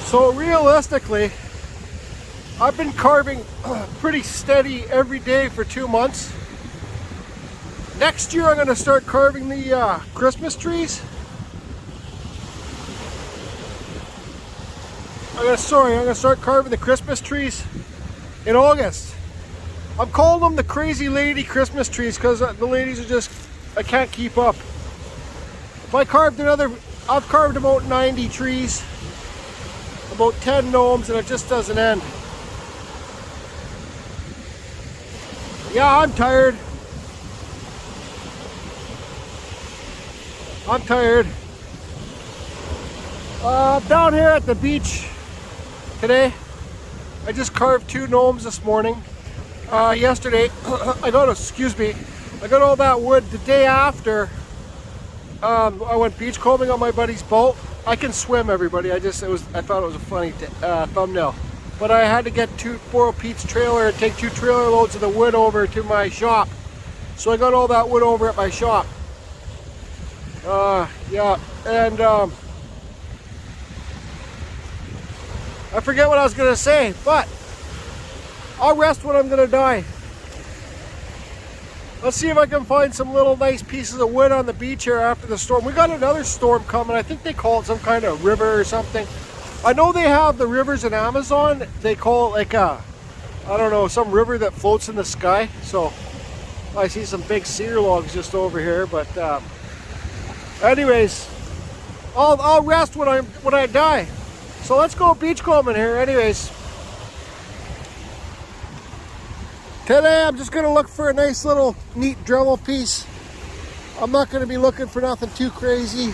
So realistically, I've been carving pretty steady every day for 2 months. Next year I'm going to start carving the Christmas trees. I'm going to start carving the Christmas trees in August. I'm calling them the crazy lady Christmas trees because the ladies are just, I can't keep up. If I carved I've carved about 90 trees, about 10 gnomes, and it just doesn't end. Yeah, I'm tired. I'm tired. Down here at the beach today, I just carved 2 gnomes this morning. Yesterday, I got all that wood the day after. I went beachcombing on my buddy's boat. I can swim, everybody. I thought it was a funny thumbnail. But I had to borrow Pete's trailer and take 2 trailer loads of the wood over to my shop. So I got all that wood over at my shop. Yeah, and I forget what I was gonna say, but I'll rest when I'm gonna die. Let's see if I can find some little nice pieces of wood on the beach here after the storm. We got another storm coming. I think they call it some kind of river or something. I know they have the rivers in Amazon. They call it like I don't know, some river that floats in the sky. So I see some big cedar logs just over here, but anyways, I'll rest when I die. So let's go beachcombing here. Anyways, today I'm just gonna look for a nice little neat dremel piece. I'm not gonna be looking for nothing too crazy.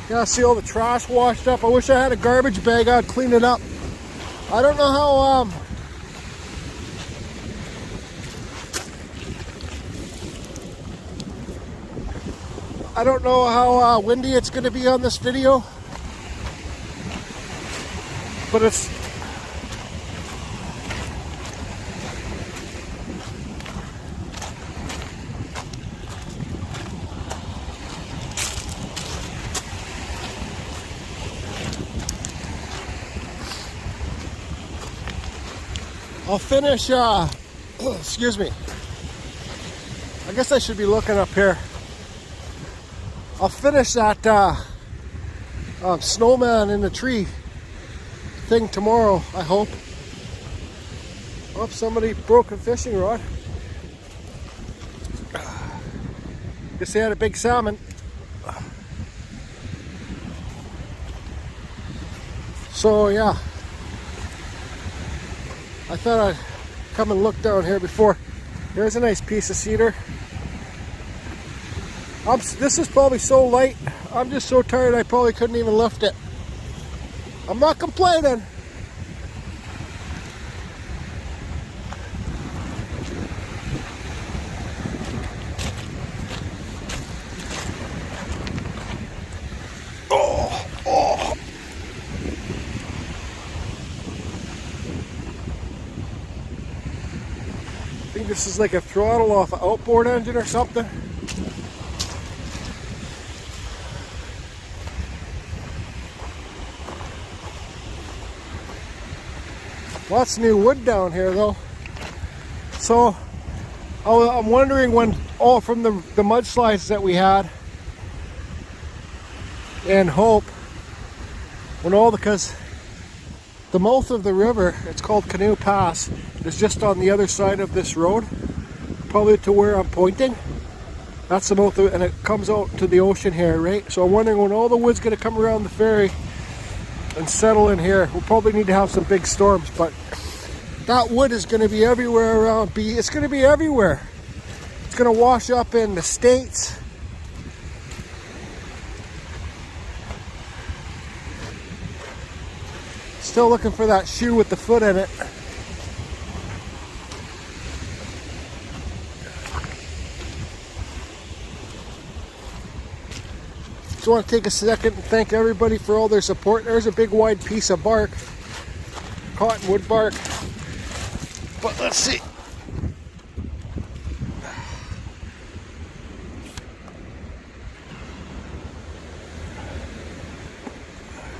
Yeah, see all the trash washed up. I wish I had a garbage bag. I'd clean it up. I don't know how windy it's going to be on this video, but it's I'll finish excuse me, I guess I should be looking up here. I'll finish that snowman in the tree thing tomorrow, I hope. Oh, somebody broke a fishing rod. Guess they had a big salmon. So yeah, I thought I'd come and look down here before. Here's a nice piece of cedar. This is probably so light, I'm just so tired I probably couldn't even lift it. I'm not complaining. Oh. I think this is like a throttle off an outboard engine or something. Lots of new wood down here though. So I'm wondering when all from the mudslides that we had in Hope, because the mouth of the river, it's called Canoe Pass, is just on the other side of this road, probably to where I'm pointing. That's the mouth of, and it comes out to the ocean here, right? So I'm wondering when all the wood's going to come around the ferry and settle in here. We'll probably need to have some big storms, but that wood is going to be everywhere around. It's going to be everywhere. It's going to wash up in the States. Still looking for that shoe with the foot in it. Just want to take a second and thank everybody for all their support. There's a big wide piece of bark, cottonwood bark. But let's see.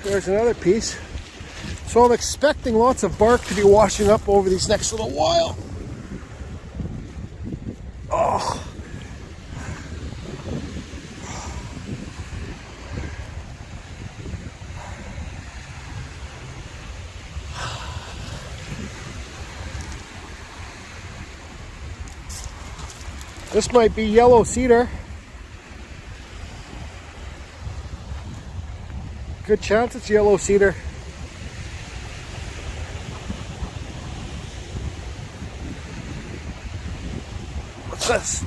There's another piece. So I'm expecting lots of bark to be washing up over these next little while. Oh. This might be yellow cedar. Good chance it's yellow cedar. What's this?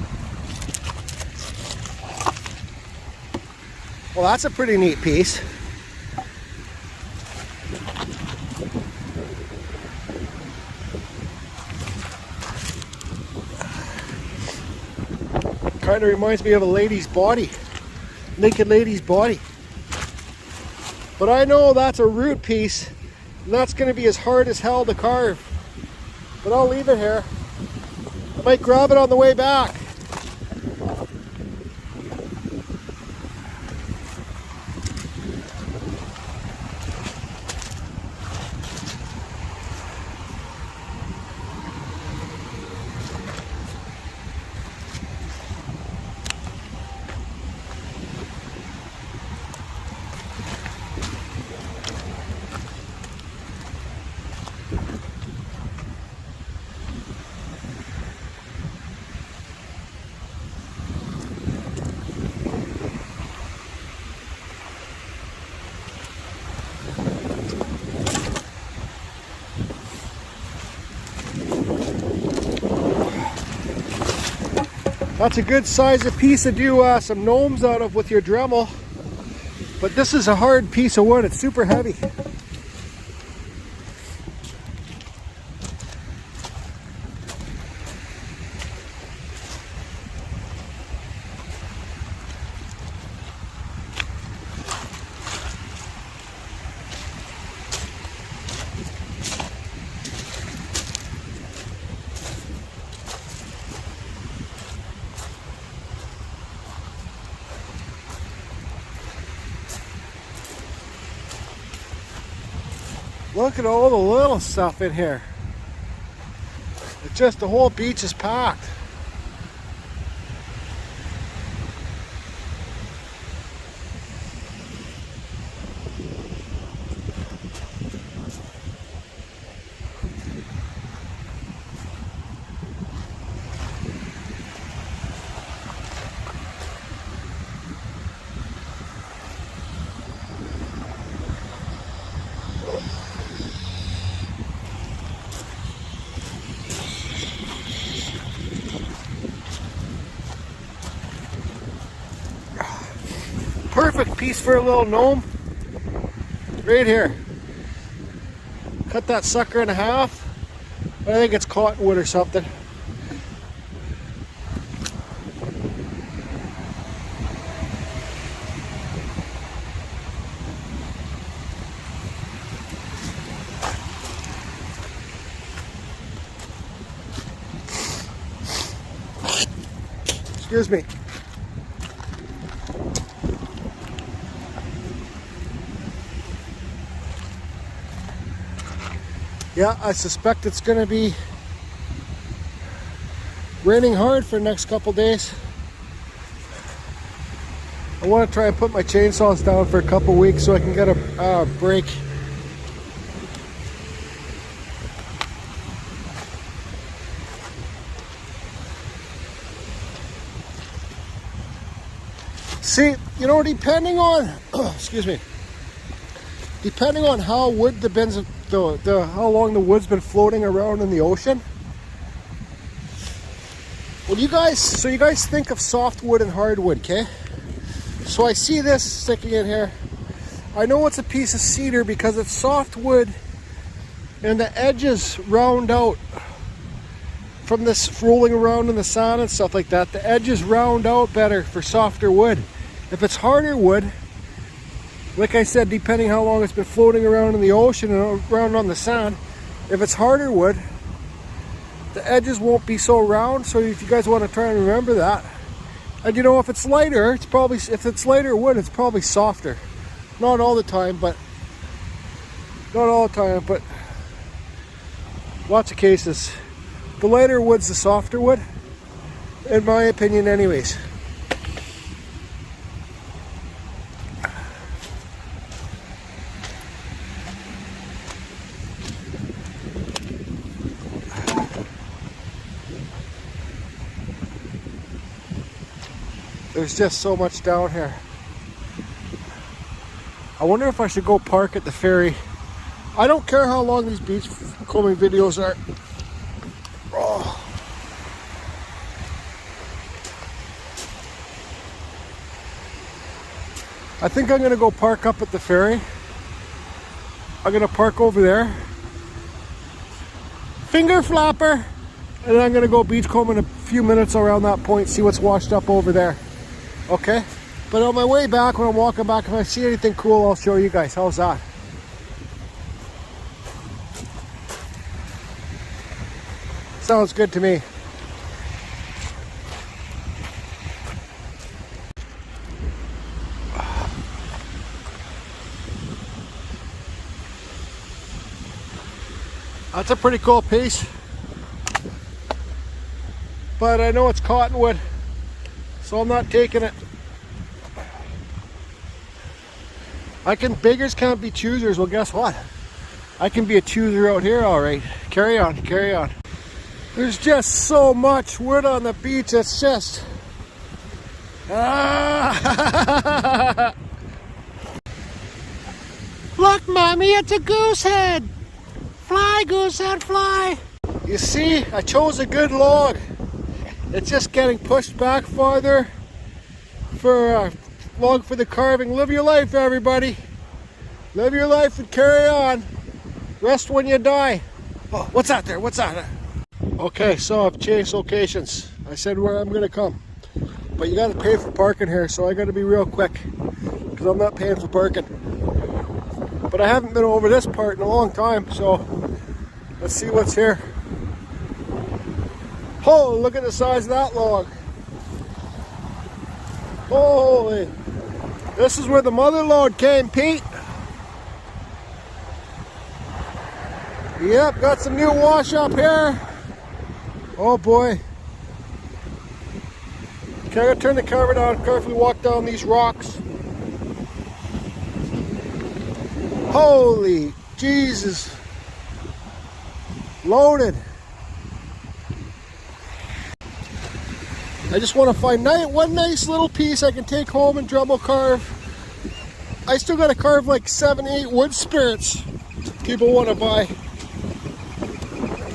Well, that's a pretty neat piece. Kind of reminds me of a lady's body, naked lady's body. But I know that's a root piece, and that's going to be as hard as hell to carve. But I'll leave it here. I might grab it on the way back. That's a good size of piece to do some gnomes out of with your dremel. But this is a hard piece of wood. It's super heavy. Look at all the little stuff in here. It's just the whole beach is packed. Perfect piece for a little gnome. Right here. Cut that sucker in half. I think it's cottonwood or something. Excuse me. Yeah, I suspect it's going to be raining hard for the next couple days. I want to try and put my chainsaws down for a couple weeks so I can get a break. See, you know, depending on, excuse me, depending on how wood depends, how long the wood's been floating around in the ocean. Well, you guys think of softwood and hardwood, okay? So I see this sticking in here. I know it's a piece of cedar because it's softwood and the edges round out from this rolling around in the sand and stuff like that. The edges round out better for softer wood. If it's harder wood, like I said, depending how long it's been floating around in the ocean and around on the sand, if it's harder wood, the edges won't be so round. So if you guys want to try and remember that. And you know, if it's lighter, if it's lighter wood, it's probably softer. Not all the time, but Not all the time, but lots of cases. The lighter wood's the softer wood, in my opinion anyways. There's just so much down here. I wonder if I should go park at the ferry. I don't care how long these beach combing videos are. Oh. I think I'm gonna go park up at the ferry. I'm gonna park over there. Finger flapper. And then I'm gonna go beach comb in a few minutes around that point, see what's washed up over there. Okay? But on my way back, when I'm walking back, if I see anything cool, I'll show you guys. How's that? Sounds good to me. That's a pretty cool piece. But I know it's cottonwood, so I'm not taking it. Beggars can't be choosers. Well, guess what? I can be a chooser out here, all right. Carry on, carry on. There's just so much wood on the beach. It's just... Ah! Look, Mommy, it's a goose head. Fly, goose head, fly. You see, I chose a good log. It's just getting pushed back farther for a log for the carving. Live your life, everybody. Live your life and carry on. Rest when you die. Oh, what's that there? What's that? Okay, so I've changed locations. I said where I'm gonna come. But you gotta pay for parking here, so I gotta be real quick because I'm not paying for parking. But I haven't been over this part in a long time, so let's see what's here. Oh, look at the size of that log. Holy. This is where the mother lode came, Pete. Yep, got some new wash up here. Oh boy. Okay, I'm gonna turn the camera down, carefully walk down these rocks. Holy Jesus. Loaded. I just want to find one nice little piece I can take home and dremel carve. I still got to carve like 7, 8 wood spirits people want to buy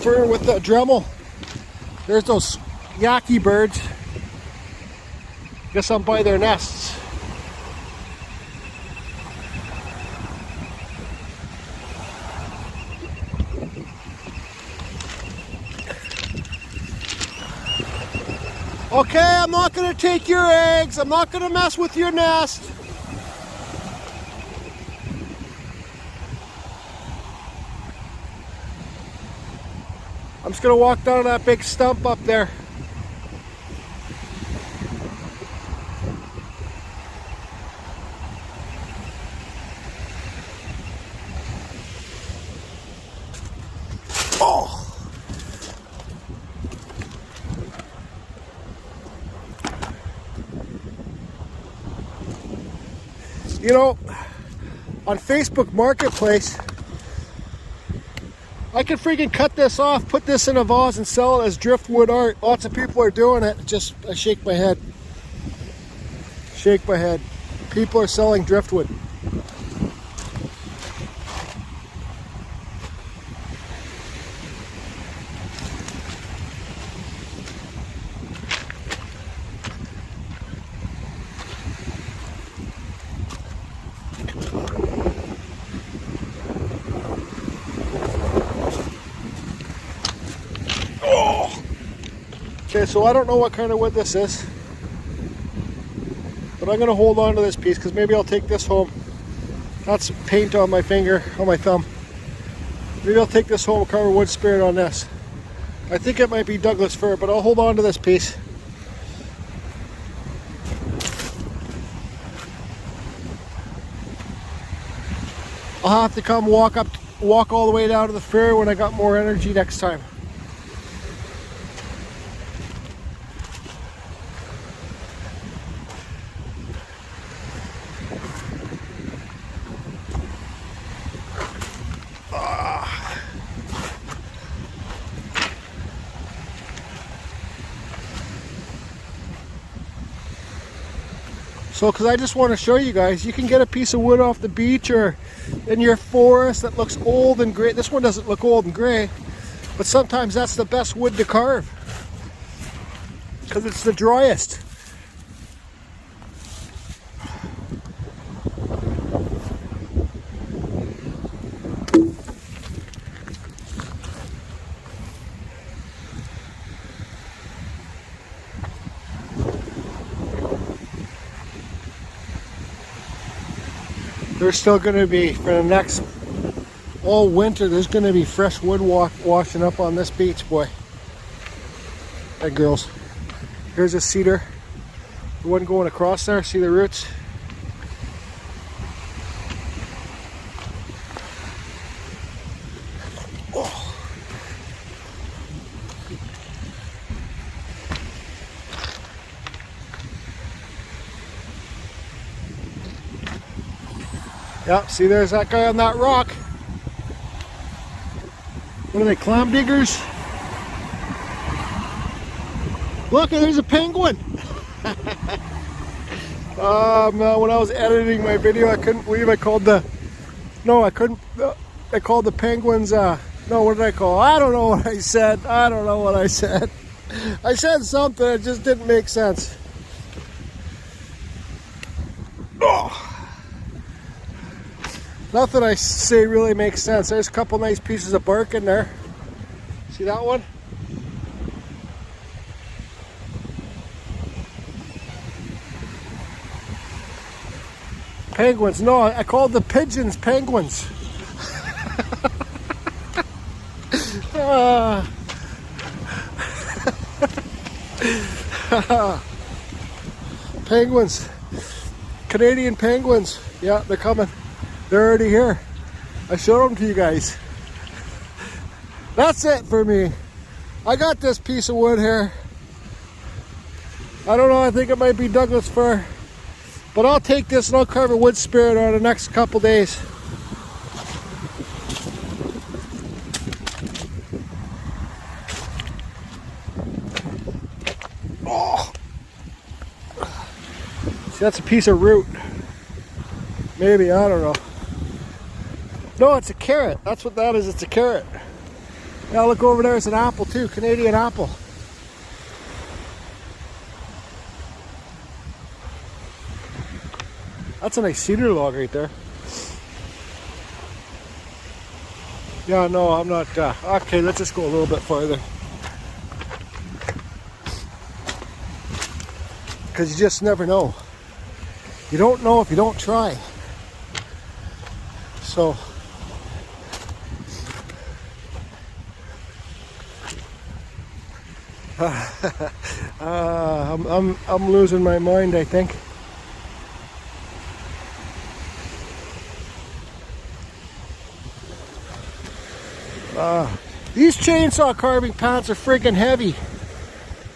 for with the dremel. There's those yaki birds. Guess I'm by their nests. Okay, I'm not going to take your eggs. I'm not going to mess with your nest. I'm just going to walk down that big stump up there. Oh! You know, on Facebook Marketplace, I could freaking cut this off, put this in a vase and sell it as driftwood art. Lots of people are doing it. Just, I shake my head. Shake my head. People are selling driftwood. Okay, so I don't know what kind of wood this is, but I'm going to hold on to this piece because maybe I'll take this home. That's paint on my finger, on my thumb. Maybe I'll take this home and carve a wood spirit on this. I think it might be Douglas fir, but I'll hold on to this piece. I'll have to come walk up walk all the way down to the fair when I got more energy next time. So, because I just want to show you guys, you can get a piece of wood off the beach or in your forest that looks old and gray. This one doesn't look old and gray, but sometimes that's the best wood to carve because it's the driest. There's still going to be, for the next, all winter, there's going to be fresh wood washing up on this beach, boy. Hey, girls. Here's a cedar. The one going across there, see the roots? Oh. Yep, see there's that guy on that rock. What are they, clam diggers? Look, there's a penguin. When I was editing my video, I couldn't believe I called the, I called the penguins, no, what did I call? I don't know what I said. I don't know what I said. I said something, it just didn't make sense. Oh. Nothing I say really makes sense. There's a couple nice pieces of bark in there. See that one? Penguins. No, I called the pigeons penguins. Penguins. Canadian penguins. Yeah, they're coming. They're already here. I showed them to you guys. That's it for me. I got this piece of wood here. I don't know, I think it might be Douglas fir. But I'll take this and I'll carve a wood spirit on the next couple days. Oh. See, that's a piece of root. Maybe, I don't know. No, it's a carrot. That's what that is. It's a carrot. Now look over there. It's an apple too. Canadian apple. That's a nice cedar log right there. Yeah, no, I'm not. Okay, let's just go a little bit farther. Because you just never know. You don't know if you don't try. So. I'm losing my mind, I think. These chainsaw carving pants are freaking heavy.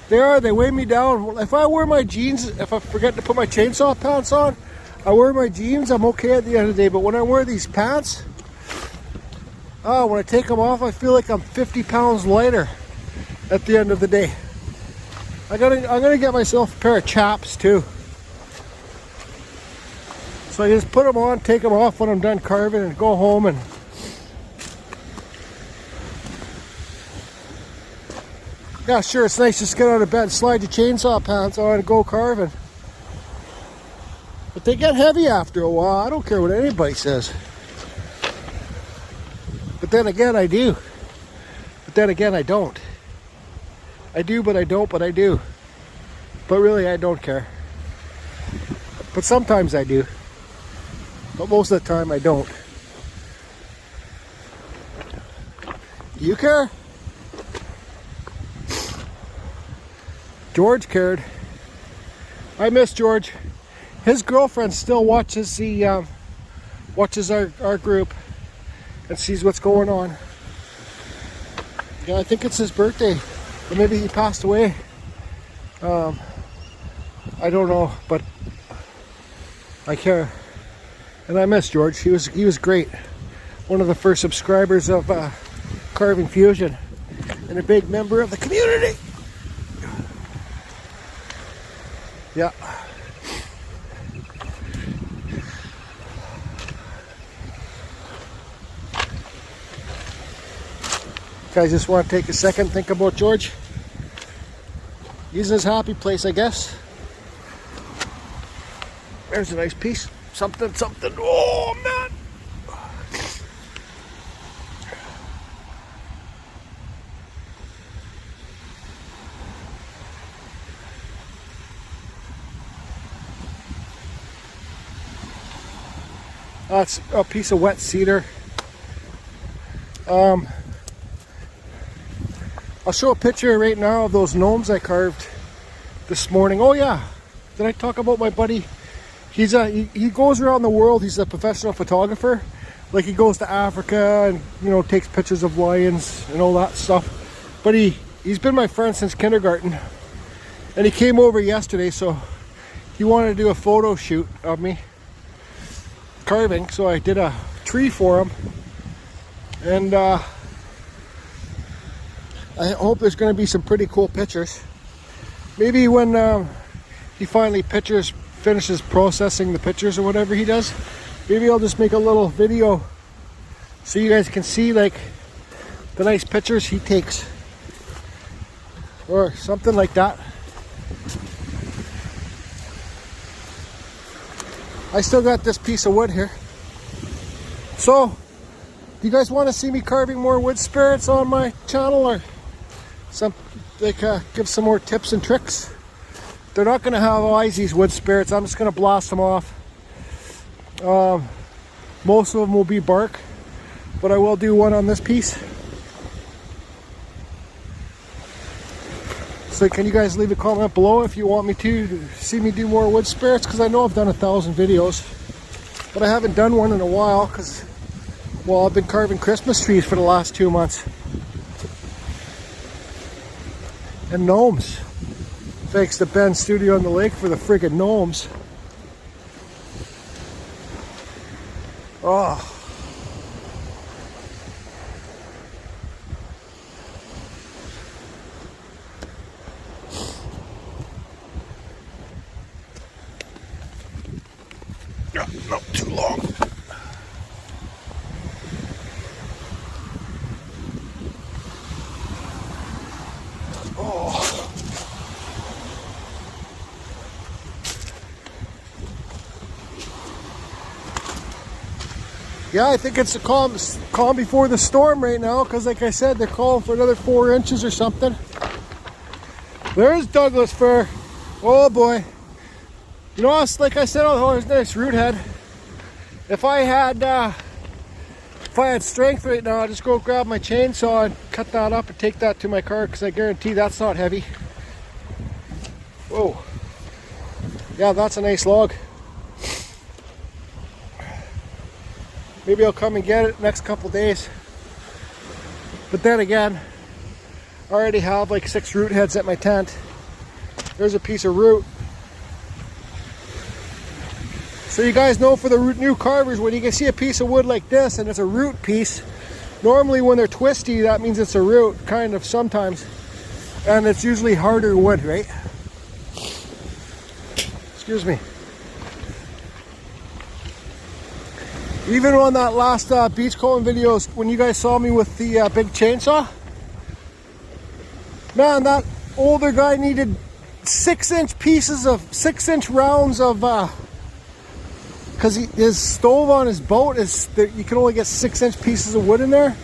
They are, they weigh me down. If I wear my jeans, if I forget to put my chainsaw pants on, I wear my jeans, I'm okay at the end of the day. But when I wear these pants, when I take them off, I feel like I'm 50 pounds lighter at the end of the day. I'm gonna get myself a pair of chaps too. So I just put them on, take them off when I'm done carving, and go home and yeah, sure, it's nice just to get out of bed, slide your chainsaw pants on and go carving. But they get heavy after a while. I don't care what anybody says. But then again, I do. But then again, I don't. I do, but I don't, but I do. But really, I don't care. But sometimes I do. But most of the time, I don't. Do you care? George cared. I miss George. His girlfriend still watches the watches our group, and sees what's going on. Yeah, I think it's his birthday, or maybe he passed away. I don't know, but I care, and I miss George. He was great. One of the first subscribers of Carving Fusion, and a big member of the community. Yeah. Guys, just want to take a second, think about George. He's in his happy place, I guess. There's a nice piece. Something. Oh, man. That's a piece of wet cedar. I'll show a picture right now of those gnomes I carved this morning. Oh yeah, did I talk about my buddy? He goes around the world. He's a professional photographer. Like, he goes to Africa and, you know, takes pictures of lions and all that stuff. But he's been my friend since kindergarten, and he came over yesterday, so he wanted to do a photo shoot of me carving. So I did a tree for him, and I hope there's going to be some pretty cool pictures. Maybe when he finally finishes processing the pictures or whatever he does, maybe I'll just make a little video so you guys can see, like, the nice pictures he takes or something like that. I still got this piece of wood here. So, do you guys want to see me carving more wood spirits on my channel, or give some more tips and tricks? They're not going to have always these wood spirits. I'm just going to blast them off. Most of them will be bark, but I will do one on this piece. So can you guys leave a comment below if you want me to see me do more wood spirits? Because I know I've done 1,000 videos, but I haven't done one in a while because, well, I've been carving Christmas trees for the last 2 months. And gnomes. Thanks to Ben's Studio on the Lake for the friggin' gnomes. Oh. No, not too long. Oh. Yeah, I think it's a calm before the storm right now, because like I said, they're calling for another 4 inches or something. There's Douglas fir. Oh boy. You know, like I said, oh, there's a nice root head. If I had strength right now, I'd just go grab my chainsaw and cut that up and take that to my car, because I guarantee that's not heavy. Whoa. Yeah, that's a nice log. Maybe I'll come and get it next couple days. But then again, I already have like 6 root heads at my tent. There's a piece of root. So you guys know, for the new carvers, when you can see a piece of wood like this and it's a root piece, normally when they're twisty, that means it's a root, kind of, sometimes. And it's usually harder wood, right? Excuse me. Even on that last beachcombing videos, when you guys saw me with the big chainsaw, man, that older guy needed 6-inch rounds of, because his stove on his boat is, you can only get 6-inch pieces of wood in there.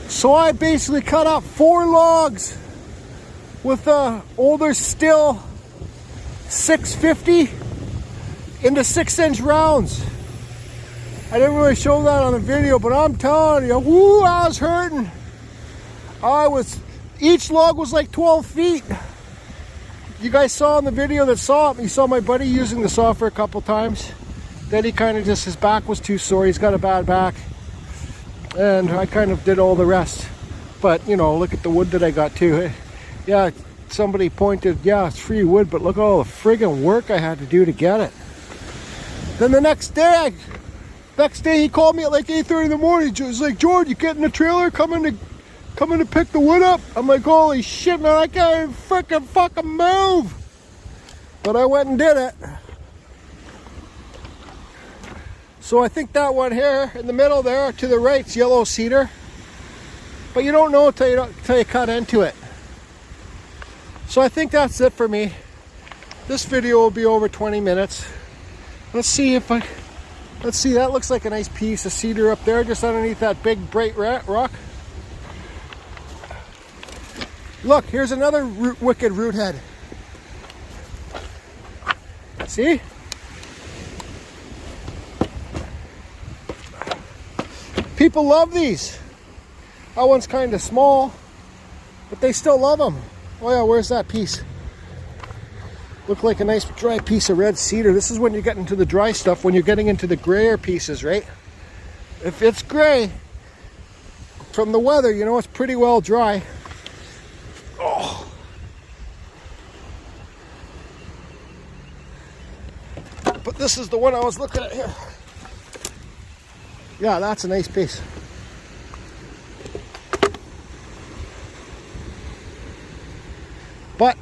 So I basically cut up 4 logs with older still 650 into 6-inch rounds. I didn't really show that on the video, but I'm telling you, woo, I was hurting. Each log was like 12 feet. You guys saw in the video that saw it, you saw my buddy using the saw for a couple times. Then he kind of his back was too sore. He's got a bad back. and I kind of did all the rest. But you know, look at the wood that I got too. Yeah, somebody pointed, yeah, it's free wood, but look at all the friggin' work I had to do to get it. Then the next day he called me at like 8:30 in the morning. He was like, George, you getting the trailer coming to pick the wood up? I'm like, holy shit, man, I can't even frickin' fucking move. But I went and did it. So I think that one here in the middle there to the right's yellow cedar. But you don't know until you cut into it. So I think that's it for me. This video will be over 20 minutes. Let's see, that looks like a nice piece of cedar up there just underneath that big bright rock. Look, here's another wicked root head. See? People love these. That one's kind of small, but they still love them. Oh yeah, where's that piece? Look like a nice dry piece of red cedar. This is when you get into the dry stuff, when you're getting into the grayer pieces, right? If it's gray, from the weather, you know it's pretty well dry. Oh. But this is the one I was looking at here. Yeah, that's a nice piece. But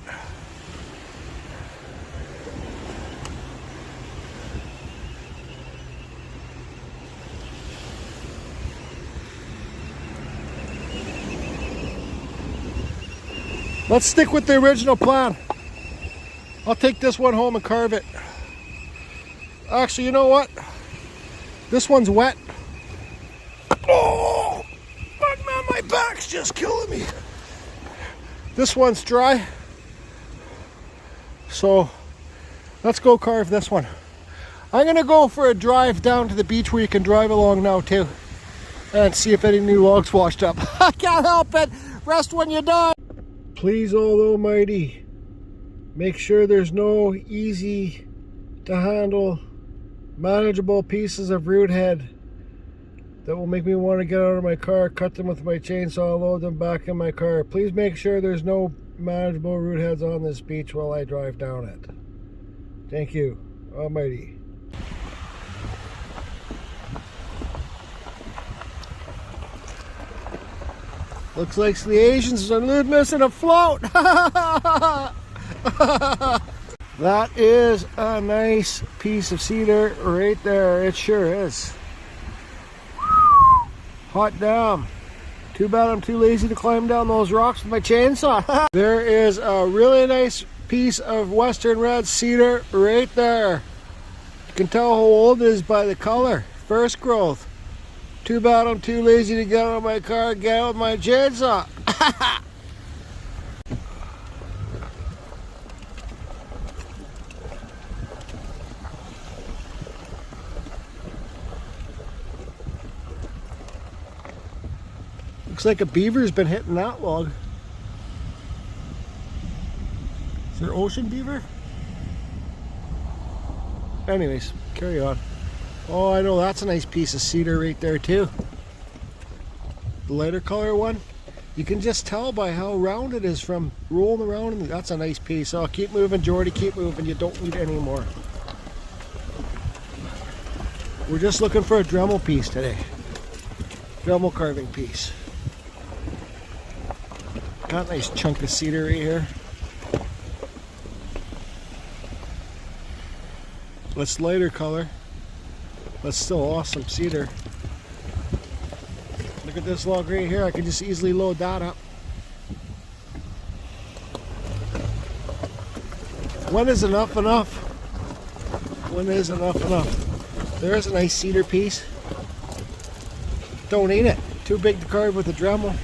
let's stick with the original plan. I'll take this one home and carve it. Actually, you know what? This one's wet. Oh, fuck man, my back's just killing me. This one's dry. So let's go carve this one. I'm gonna go for a drive down to the beach where you can drive along now too, and see if any new logs washed up. I can't help it. Rest when you die. Please, all Almighty, make sure there's no easy to handle, manageable pieces of root head that will make me want to get out of my car, cut them with my chainsaw, load them back in my car. Please make sure there's no manageable root heads on this beach while I drive down it. Thank you, Almighty. Looks like the Asians are missing a float. That is a nice piece of cedar right there. It sure is. Hot damn. Too bad I'm too lazy to climb down those rocks with my chainsaw. There is a really nice piece of western red cedar right there. You can tell how old it is by the color. First growth. Too bad I'm too lazy to get out of my car and get out with my chainsaw. Looks like a beaver's been hitting that log. Is there ocean beaver? Anyways, carry on. Oh, I know that's a nice piece of cedar right there too. The lighter color one. You can just tell by how round it is from rolling around. That's a nice piece. Oh, keep moving, Jordy, keep moving. You don't need any more. We're just looking for a dremel piece today. Dremel carving piece. Got a nice chunk of cedar right here. That's lighter color. That's still awesome cedar. Look at this log right here. I can just easily load that up. When is enough enough? When is enough enough? There's a nice cedar piece. Don't eat it. Too big to carve with a dremel.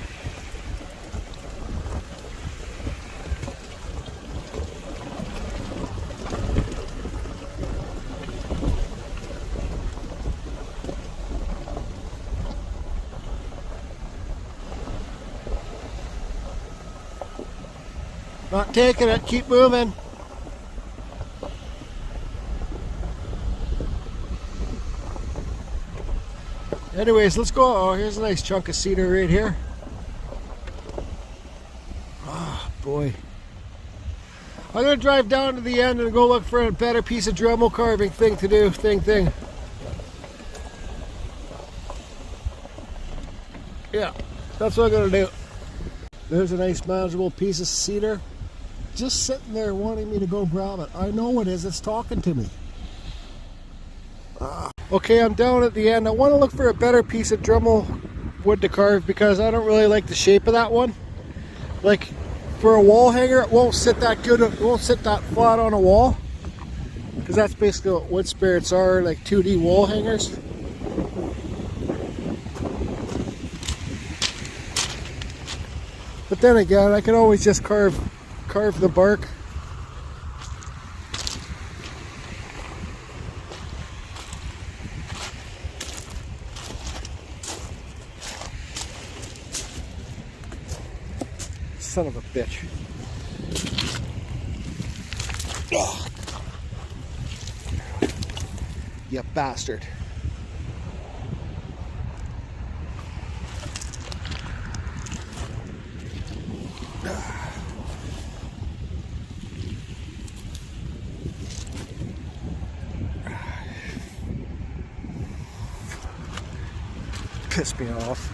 Not taking it, keep moving. Anyways, let's go. Oh, here's a nice chunk of cedar right here. Oh boy. I'm gonna drive down to the end and go look for a better piece of dremel carving thing to do. Thing. Yeah, that's what I'm gonna do. There's a nice manageable piece of cedar just sitting there wanting me to go grab it. I know it is, it's talking to me. Okay, I'm down at the end. I want to look for a better piece of dremel wood to carve because I don't really like the shape of that one. Like for a wall hanger, it won't sit that good, it won't sit that flat on a wall. Because that's basically what wood spirits are, like 2D wall hangers. But then again, I can always just carve the bark. Son of a bitch. Ugh. You bastard. Piss me off.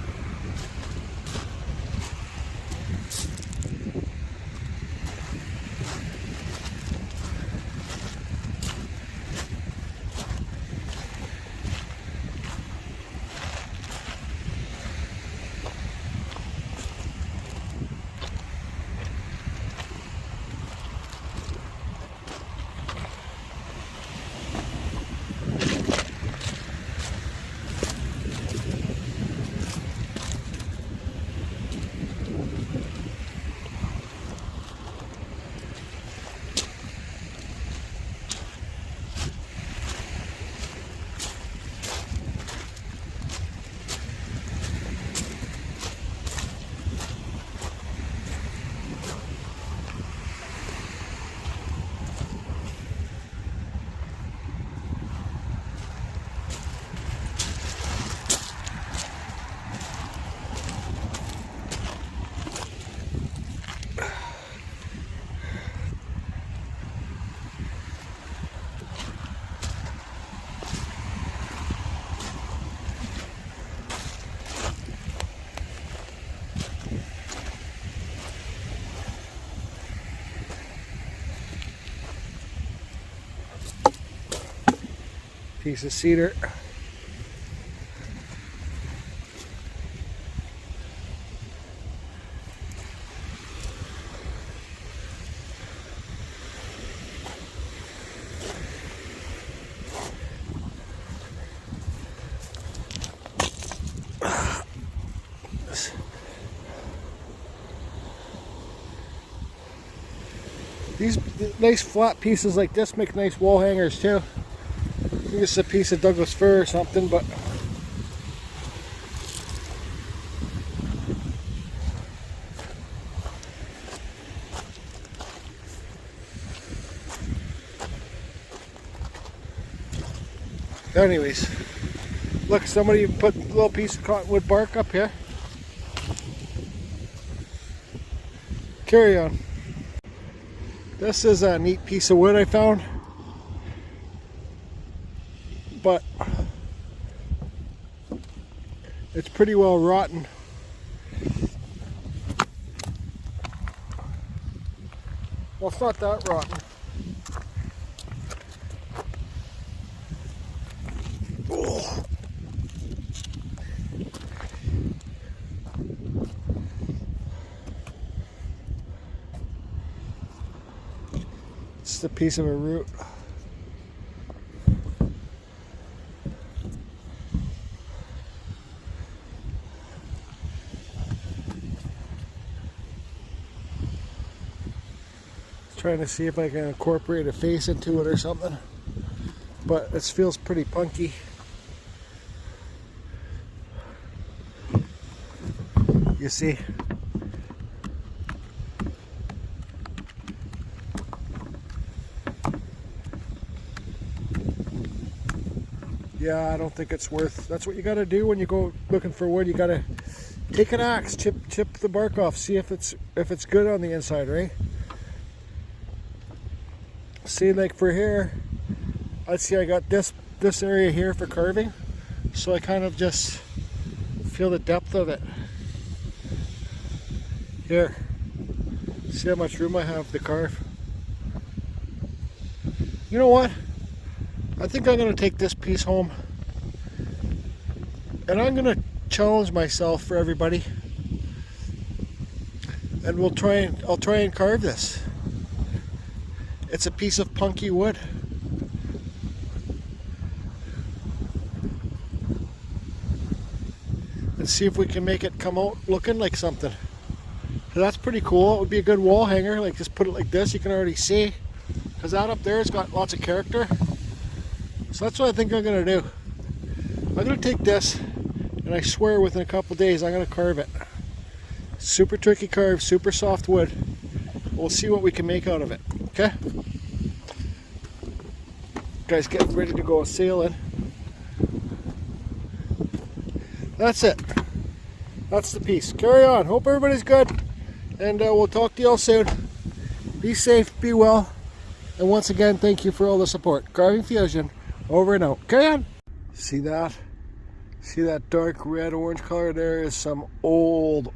Piece of cedar. These nice flat pieces like this make nice wall hangers too. I think it's a piece of Douglas fir or something, but anyways, look, somebody put a little piece of cottonwood bark up here. Carry on. This is a neat piece of wood I found, but it's pretty well rotten. Well, it's not that rotten. Oh. It's a piece of a root. Trying to see if I can incorporate a face into it or something, but it feels pretty punky. You see? Yeah, I don't think it's worth. That's what you got to do when you go looking for wood. You got to take an axe, chip the bark off, see if it's good on the inside, right? See, like for here, I'd see I got this area here for carving, so I kind of just feel the depth of it. Here, see how much room I have to carve. You know what? I think I'm going to take this piece home, and I'm going to challenge myself for everybody, and I'll try and carve this. It's a piece of punky wood. And see if we can make it come out looking like something. So that's pretty cool. It would be a good wall hanger. Like, just put it like this, you can already see, because that up there has got lots of character. So that's what I think I'm going to do. I'm going to take this, and I swear within a couple days I'm going to carve it. Super tricky carve, super soft wood. We'll see what we can make out of it. Okay? Guys, getting ready to go sailing. That's it. That's the piece. Carry on. Hope everybody's good, and we'll talk to y'all soon. Be safe, be well, and once again, thank you for all the support. Carving Fusion, over and out. Carry on. See that? See that dark red orange color? There is some old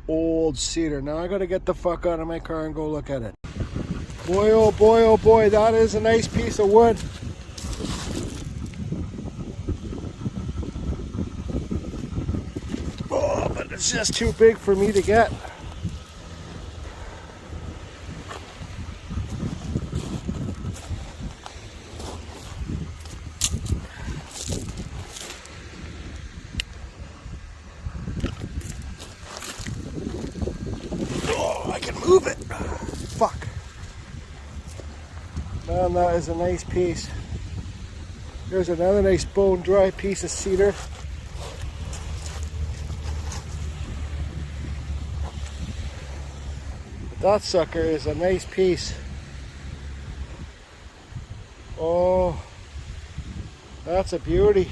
cedar. Now I gotta get the fuck out of my car and go look at it. Boy, oh boy, that is a nice piece of wood. Oh, but it's just too big for me to get. Move it. Fuck. Man, that is a nice piece. There's another nice bone dry piece of cedar. That sucker is a nice piece. Oh, that's a beauty.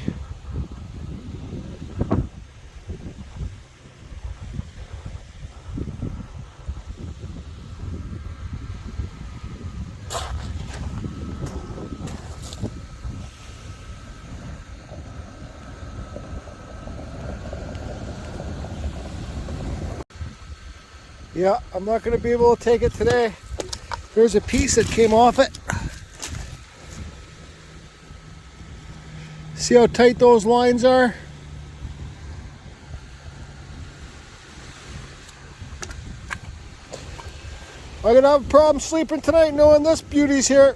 Yeah, I'm not going to be able to take it today. There's a piece that came off it. See how tight those lines are? I'm going to have a problem sleeping tonight knowing this beauty's here.